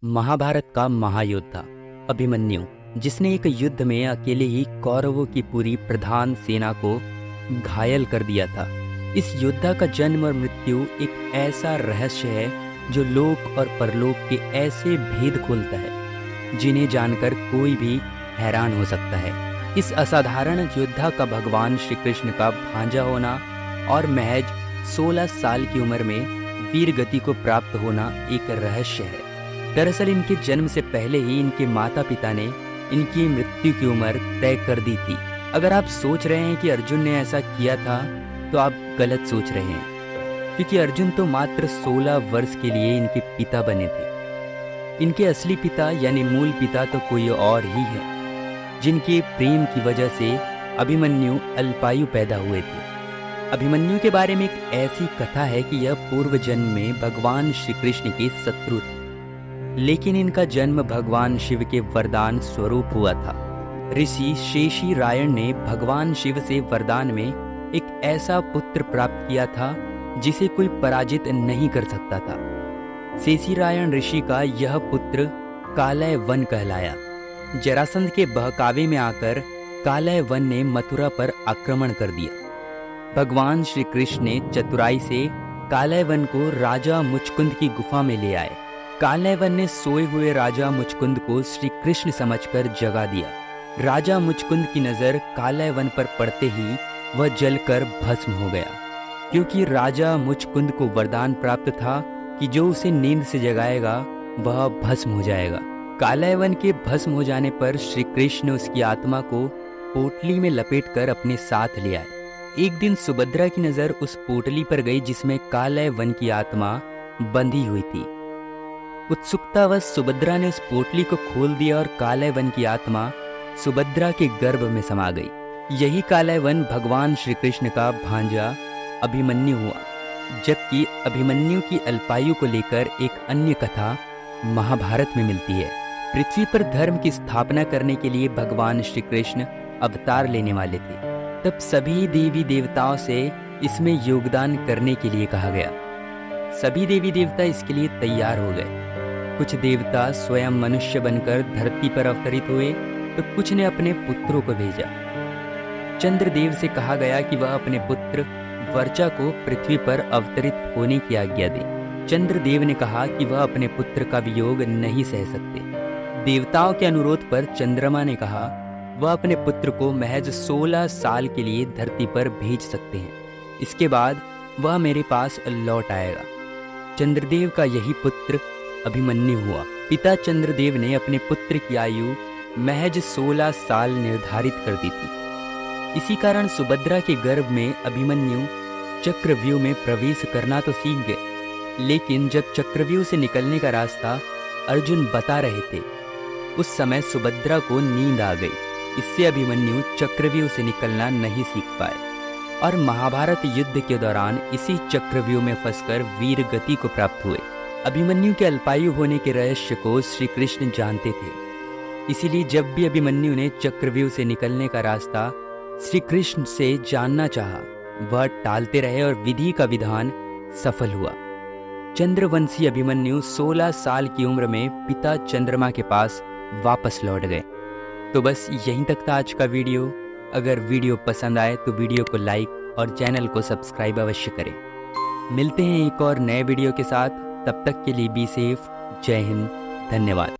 महाभारत का महायोद्धा अभिमन्यु, जिसने एक युद्ध में अकेले ही कौरवों की पूरी प्रधान सेना को घायल कर दिया था। इस योद्धा का जन्म और मृत्यु एक ऐसा रहस्य है जो लोक और परलोक के ऐसे भेद खोलता है जिन्हें जानकर कोई भी हैरान हो सकता है। इस असाधारण योद्धा का भगवान श्री कृष्ण का भांजा होना और महज 16 साल की उम्र में वीर गति को प्राप्त होना एक रहस्य है। दरअसल इनके जन्म से पहले ही इनके माता पिता ने इनकी मृत्यु की उम्र तय कर दी थी। अगर आप सोच रहे हैं कि अर्जुन ने ऐसा किया था तो आप गलत सोच रहे हैं, क्योंकि अर्जुन तो मात्र 16 वर्ष के लिए इनके पिता बने थे। इनके असली पिता यानी मूल पिता तो कोई और ही है, जिनके प्रेम की वजह से अभिमन्यु अल्पायु पैदा हुए थे। अभिमन्यु के बारे में एक ऐसी कथा है कि यह पूर्व जन्म में भगवान श्री कृष्ण के शत्रु थे, लेकिन इनका जन्म भगवान शिव के वरदान स्वरूप हुआ था। ऋषि शेषी रायण ने भगवान शिव से वरदान में एक ऐसा पुत्र प्राप्त किया था जिसे कोई पराजित नहीं कर सकता था। शेषी रायण ऋषि का यह पुत्र कालय वन कहलाया। जरासंध के बहकावे में आकर कालय वन ने मथुरा पर आक्रमण कर दिया। भगवान श्री कृष्ण ने चतुराई से कालय वन को राजा मुचकुंद की गुफा में ले आए। कालय वन ने सोए हुए राजा मुचकुंद को श्री कृष्ण समझकर जगा दिया। राजा मुचकुंद की नजर कालय वन पर पड़ते ही वह जलकर भस्म हो गया, क्योंकि राजा मुचकुंद को वरदान प्राप्त था कि जो उसे नींद से जगाएगा वह भस्म हो जाएगा। कालय वन के भस्म हो जाने पर श्री कृष्ण उसकी आत्मा को पोटली में लपेटकर अपने साथ ले आए। एक दिन सुभद्रा की नजर उस पोटली पर गई जिसमें कालय वन की आत्मा बंधी हुई थी। उत्सुकतावश सुभद्रा ने उस पोटली को खोल दिया और कालय वन की आत्मा सुभद्रा के गर्भ में समा गई। यही कालय वन भगवान श्री कृष्ण का भांजा अभिमन्यु हुआ। जबकि अभिमन्यु की अल्पायु को लेकर एक अन्य कथा महाभारत में मिलती है। पृथ्वी पर धर्म की स्थापना करने के लिए भगवान श्री कृष्ण अवतार लेने वाले थे। तब सभी देवी देवताओं से इसमें योगदान करने के लिए कहा गया। सभी देवी देवता इसके लिए तैयार हो गए। कुछ देवता स्वयं मनुष्य बनकर धरती पर अवतरित हुए तो कुछ ने अपने पुत्रों को भेजा। चंद्रदेव से कहा गया कि वह अपने पुत्र वर्चा को पृथ्वी पर अवतरित होने की आज्ञा दे। चंद्रदेव ने कहा कि वह अपने पुत्र का वियोग नहीं सह सकते। देवताओं के अनुरोध पर चंद्रमा ने कहा वह अपने पुत्र को महज 16 साल के लिए धरती पर भेज सकते हैं। इसके बाद वह मेरे पास लौट आएगा। चंद्रदेव का यही पुत्र अभिमन्यु हुआ। पिता चंद्रदेव ने अपने पुत्र की आयु महज 16 साल निर्धारित कर दी थी। इसी कारण सुभद्रा के गर्भ में अभिमन्यु चक्रव्यूह में प्रवेश करना तो सीख गए, लेकिन जब चक्रव्यूह से निकलने का रास्ता अर्जुन बता रहे थे उस समय सुभद्रा को नींद आ गई। इससे अभिमन्यु चक्रव्यूह से निकलना नहीं सीख पाए और महाभारत युद्ध के दौरान इसी चक्रव्यूह में फंसकर वीर गति को प्राप्त हुए। अभिमन्यु के अल्पायु होने के रहस्य को श्री कृष्ण जानते थे, इसीलिए जब भी अभिमन्यु ने चक्रव्यूह से निकलने का रास्ता श्री कृष्ण से जानना चाहा, वह टालते रहे और विधि का विधान सफल हुआ। चंद्रवंशी अभिमन्यु 16 साल की उम्र में पिता चंद्रमा के पास वापस लौट गए। तो बस यहीं तक था आज का वीडियो। अगर वीडियो पसंद आए तो वीडियो को लाइक और चैनल को सब्सक्राइब अवश्य करें। मिलते हैं एक और नए वीडियो के साथ, तब तक के लिए बी सेफ। जय हिंद, धन्यवाद।